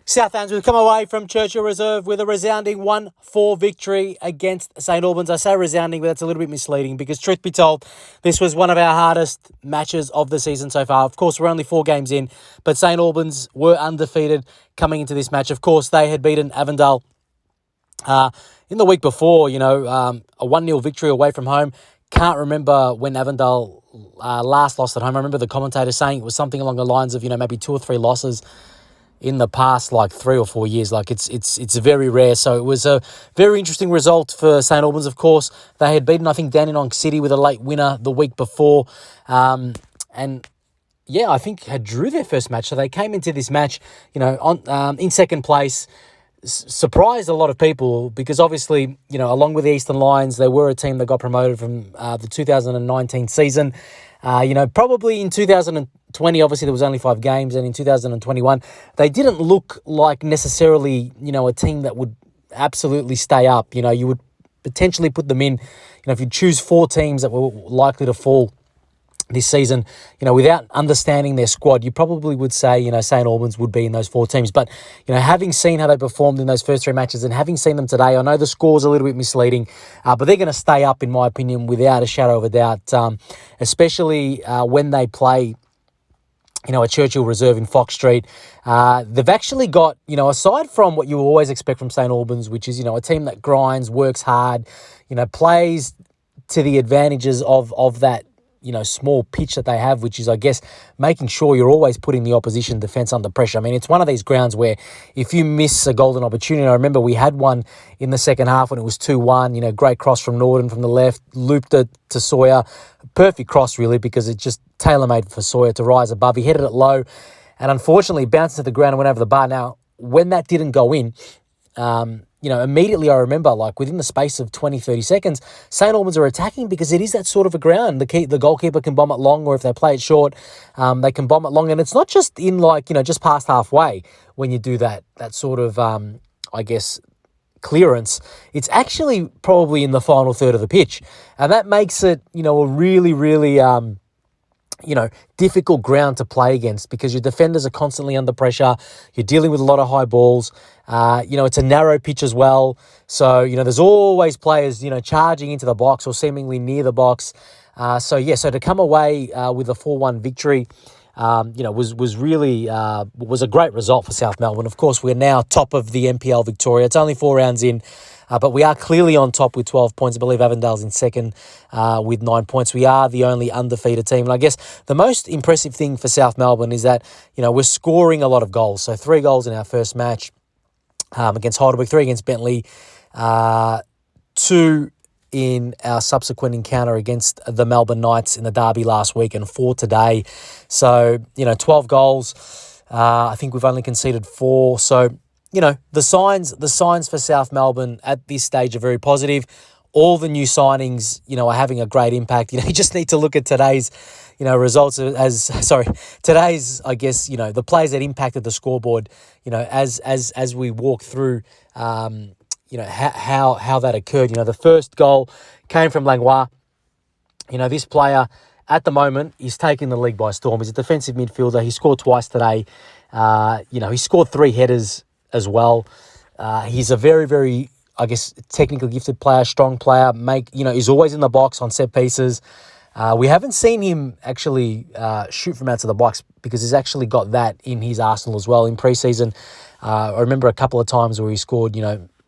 Southampton have come away from Churchill Reserve with a resounding 1-4 victory against St Albans. I say resounding, but that's a little bit misleading because, truth be told, this was one of our hardest matches of the season so far. Of course, we're only 4 games in, but St Albans were undefeated coming into this match. Of course, they had beaten Avondale in the week before, a 1-0 victory away from home. Can't remember when Avondale last lost at home. I remember the commentator saying it was something along the lines of, maybe 2 or 3 losses in the past, 3 or 4 years. It's very rare. So it was a very interesting result for St Albans, of course. They had beaten, I think, Dandenong City with a late winner the week before. I think had drew their first match. So they came into this match, in second place. Surprised a lot of people because obviously, along with the Eastern Lions, they were a team that got promoted from the 2019 season. Probably in 2020, obviously there was only 5 games, and in 2021, they didn't look like necessarily, a team that would absolutely stay up. You would potentially put them in, if you choose 4 teams that were likely to fall this season, without understanding their squad, you probably would say, St Albans would be in those 4 teams. But, having seen how they performed in those first 3 matches and having seen them today, I know the score's a little bit misleading, but they're going to stay up, in my opinion, without a shadow of a doubt, especially when they play, at Churchill Reserve in Fox Street. They've actually got, aside from what you always expect from St Albans, which is, a team that grinds, works hard, plays to the advantages of that, small pitch that they have, which is, I guess, making sure you're always putting the opposition defence under pressure. I mean, it's one of these grounds where if you miss a golden opportunity, I remember we had one in the second half when it was 2-1, great cross from Norden from the left, looped it to Sawyer. Perfect cross, really, because it's just tailor-made for Sawyer to rise above. He headed it low and unfortunately bounced to the ground and went over the bar. Now, when that didn't go in, immediately I remember, within the space of 20, 30 seconds, St Albans are attacking because it is that sort of a ground. The goalkeeper can bomb it long, or if they play it short, they can bomb it long. And it's not just in, just past halfway when you do that sort of, clearance. It's actually probably in the final third of the pitch. And that makes it, a really, really, difficult ground to play against because your defenders are constantly under pressure. You're dealing with a lot of high balls. It's a narrow pitch as well. So, there's always players, charging into the box or seemingly near the box. So to come away with a 4-1 victory, was really was a great result for South Melbourne. Of course, we're now top of the NPL Victoria. It's only 4 rounds in. But we are clearly on top with 12 points. I believe Avondale's in second with 9 points. We are the only undefeated team. And I guess the most impressive thing for South Melbourne is that, we're scoring a lot of goals. So 3 goals in our first match against Heidelberg, 3 against Bentley, 2 in our subsequent encounter against the Melbourne Knights in the derby last week and 4 today. So, 12 goals. I think we've only conceded 4. So, the signs for South Melbourne at this stage are very positive. All the new signings, are having a great impact. You just need to look at today's, results today's, I guess, the players that impacted the scoreboard, as we walk through, how that occurred. The first goal came from Langlois. This player at the moment is taking the league by storm. He's a defensive midfielder. He scored twice today. He scored 3 headers as well. He's a very, very, I guess, technically gifted player, strong player. He's always in the box on set pieces. We haven't seen him actually shoot from outside the box because he's actually got that in his arsenal as well. In pre-season, I remember a couple of times where he scored,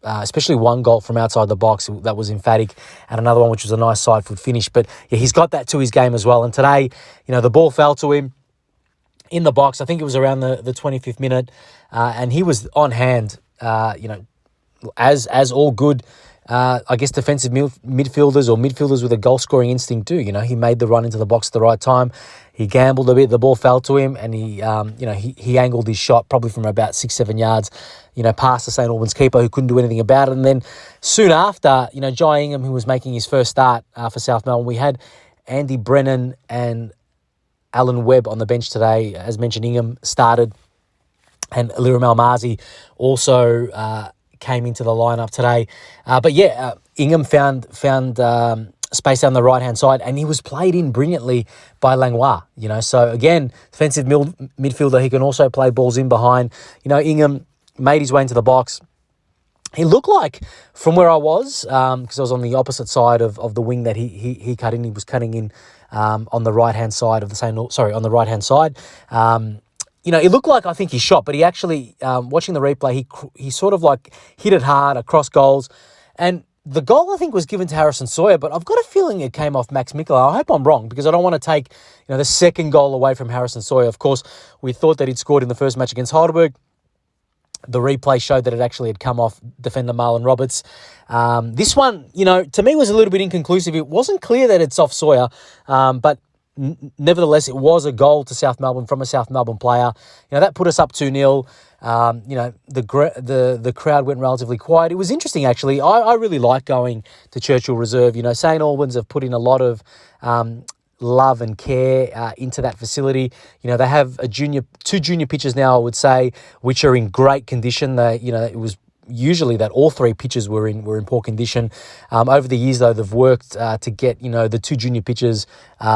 especially one goal from outside the box that was emphatic, and another one which was a nice side foot finish. But yeah, he's got that to his game as well. And today, the ball fell to him in the box. I think it was around the 25th minute, and he was on hand, as all good, I guess, defensive midfielders or midfielders with a goal-scoring instinct do. He made the run into the box at the right time. He gambled a bit. The ball fell to him, and he angled his shot probably from about 6-7 yards, past the St Albans keeper who couldn't do anything about it. And then soon after, Jai Ingham, who was making his first start for South Melbourne, we had Andy Brennan and Alan Webb on the bench today. As mentioned, Ingham started, and Aliram Almazi also came into the lineup today. Ingham found space down the right-hand side, and he was played in brilliantly by Langlois. So again, defensive midfielder, he can also play balls in behind. Ingham made his way into the box. He looked like, from where I was, because I was on the opposite side of the wing that he cut in. He was cutting in on the right hand side of the same. Sorry, on the right hand side. It looked like, I think he shot, but he actually, watching the replay, he sort of like hit it hard across goals, and the goal, I think, was given to Harrison Sawyer, but I've got a feeling it came off Max Mikkola. I hope I'm wrong, because I don't want to take the second goal away from Harrison Sawyer. Of course, we thought that he'd scored in the first match against Heidelberg. The replay showed that it actually had come off defender Marlon Roberts. This one, to me was a little bit inconclusive. It wasn't clear that it's off Sawyer, but nevertheless, it was a goal to South Melbourne from a South Melbourne player. That put us up 2-0. The crowd went relatively quiet. It was interesting, actually. I really like going to Churchill Reserve. St Albans have put in a lot of love and care into that facility. They have two junior pitches now, I would say, which are in great condition. It was usually that all three pitches were in poor condition. Over the years, though, they've worked to get the two junior pitches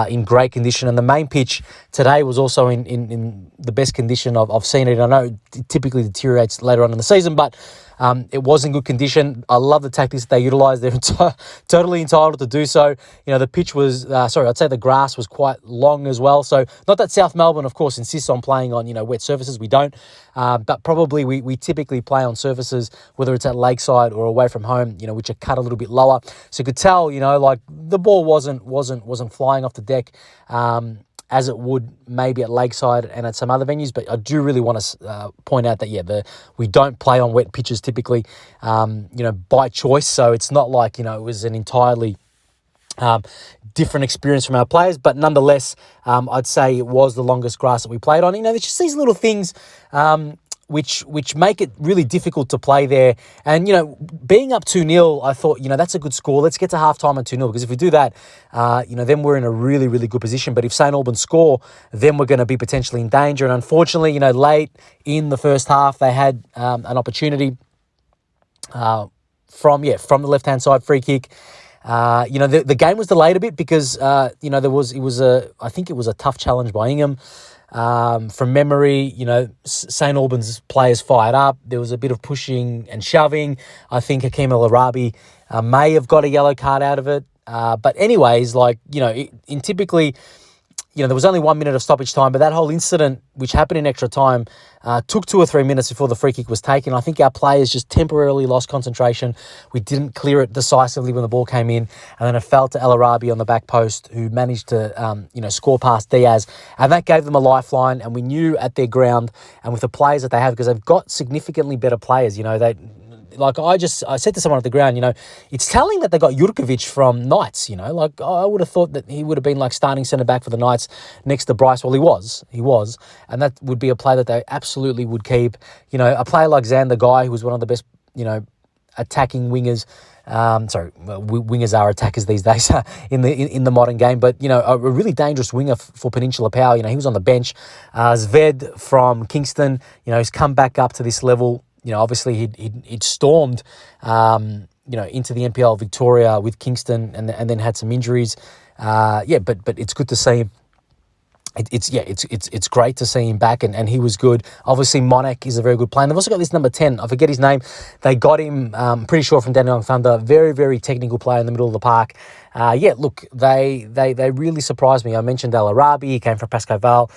in great condition, and the main pitch today was also in the best condition I've seen it. I know it typically deteriorates later on in the season, but it was in good condition. I love the tactics that they utilised. They're totally entitled to do so. The pitch was, I'd say the grass was quite long as well. So not that South Melbourne, of course, insists on playing on, wet surfaces. We don't. But probably we typically play on surfaces, whether it's at Lakeside or away from home, which are cut a little bit lower. So you could tell, like the ball wasn't flying off the deck, as it would maybe at Lakeside and at some other venues. But I do really want to point out that, we don't play on wet pitches typically, by choice. So it's not like, it was an entirely different experience from our players. But nonetheless, I'd say it was the longest grass that we played on. There's just these little things which make it really difficult to play there. And, being up 2-0, I thought, that's a good score. Let's get to halftime at 2-0, because if we do that, then we're in a really, really good position. But if St Albans score, then we're going to be potentially in danger. And unfortunately, late in the first half, they had an opportunity from the left-hand side free kick. The game was delayed a bit because, I think it was a tough challenge by Ingham. From memory, St Albans players fired up. There was a bit of pushing and shoving. I think Hakeem El Arabi may have got a yellow card out of it. But anyways, in typically, there was only 1 minute of stoppage time, but that whole incident, which happened in extra time, took 2 or 3 minutes before the free kick was taken. I think our players just temporarily lost concentration. We didn't clear it decisively when the ball came in, and then it fell to El Arabi on the back post, who managed to, score past Diaz, and that gave them a lifeline. And we knew at their ground and with the players that they have, because they've got significantly better players, I said to someone at the ground, it's telling that they got Jurkovic from Knights, I would have thought that he would have been like starting centre back for the Knights next to Bryce. Well, he was. And that would be a player that they absolutely would keep. A player like Xander Guy, who was one of the best, attacking wingers. Wingers are attackers these days in the modern game, but a really dangerous winger for Peninsula Power. He was on the bench. Zved from Kingston, he's come back up to this level. Obviously he'd stormed, into the NPL Victoria with Kingston and then had some injuries. But it's good to see him. It's great to see him back, and he was good. Obviously, Monak is a very good player. And they've also got this number 10. I forget his name. They got him, pretty sure, from Dandenong Thunder. Very, very technical player in the middle of the park. They really surprised me. I mentioned El Arabi. He came from Pascoe.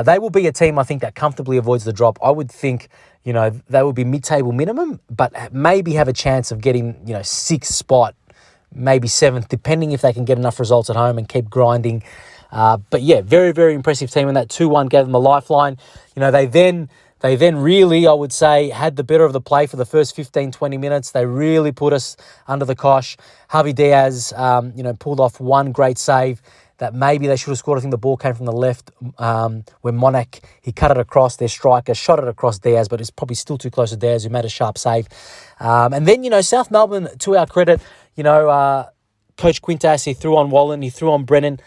They will be a team, I think, that comfortably avoids the drop. I would think, they would be mid-table minimum, but maybe have a chance of getting, 6th spot, maybe 7th, depending if they can get enough results at home and keep grinding. Very, very impressive team, and that 2-1 gave them a lifeline. They then really, I would say, had the better of the play for the first 15, 20 minutes. They really put us under the cosh. Javi Diaz, pulled off one great save that maybe they should have scored. I think the ball came from the left, where Monak, he cut it across, their striker, shot it across Diaz, but it's probably still too close to Diaz, who made a sharp save. And then, South Melbourne, to our credit, Coach Quintas, he threw on Wallen, he threw on Brennan,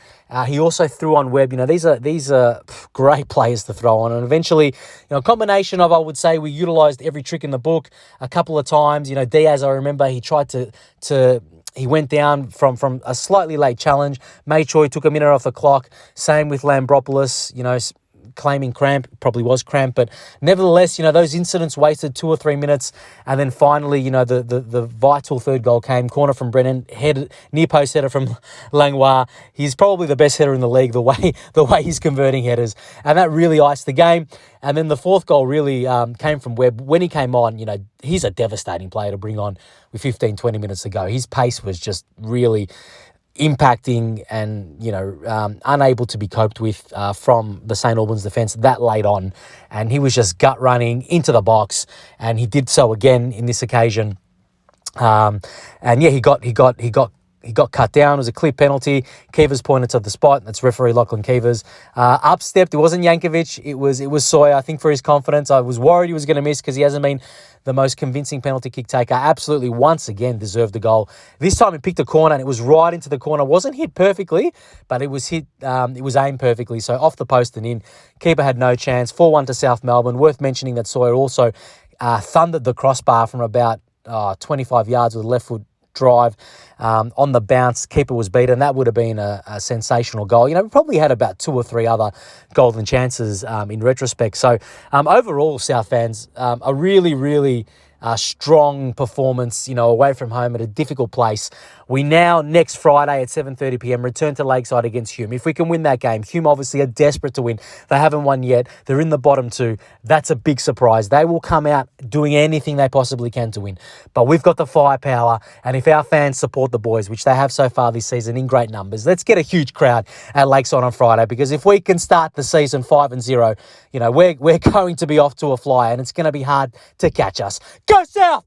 he also threw on Webb. These are great players to throw on. And eventually, a combination of, I would say, we utilised every trick in the book a couple of times. Diaz, I remember, he tried he went down from a slightly late challenge, made sure he took a minute off the clock. Same with Lambropoulos, claiming cramp. Probably was cramp, but nevertheless, those incidents wasted 2 or 3 minutes, and then finally, the vital third goal came. Corner from Brennan, near post header from Langlois. He's probably the best header in the league. The way he's converting headers, and that really iced the game. And then the fourth goal really came from Webb. When he came on, he's a devastating player to bring on with 15, 20 minutes to go. His pace was just really impacting and, unable to be coped with from the St. Albans defence that late on. And he was just gut running into the box, and he did so again in this occasion. He got cut down. It was a clear penalty. Keevers pointed to the spot. That's referee Lachlan Keevers. Upstepped. It wasn't Yankovic. It was Sawyer. I think for his confidence, I was worried he was going to miss because he hasn't been the most convincing penalty kick taker. Absolutely, once again, deserved the goal. This time he picked a corner and it was right into the corner. Wasn't hit perfectly, but it was hit. It was aimed perfectly. So off the post and in. Keeper had no chance. 4-1 to South Melbourne. Worth mentioning that Sawyer also thundered the crossbar from about 25 yards with a left foot drive on the bounce. Keeper was beaten. That would have been a sensational goal. We probably had about 2 or 3 other golden chances in retrospect. So overall, South fans, a really, really strong performance, away from home at a difficult place. We now, next Friday at 7:30 p.m, return to Lakeside against Hume. If we can win that game, Hume obviously are desperate to win. They haven't won yet. They're in the bottom 2. That's a big surprise. They will come out doing anything they possibly can to win. But we've got the firepower, and if our fans support the boys, which they have so far this season in great numbers, let's get a huge crowd at Lakeside on Friday, because if we can start the season 5-0, we're going to be off to a flyer, and it's going to be hard to catch us. Go South!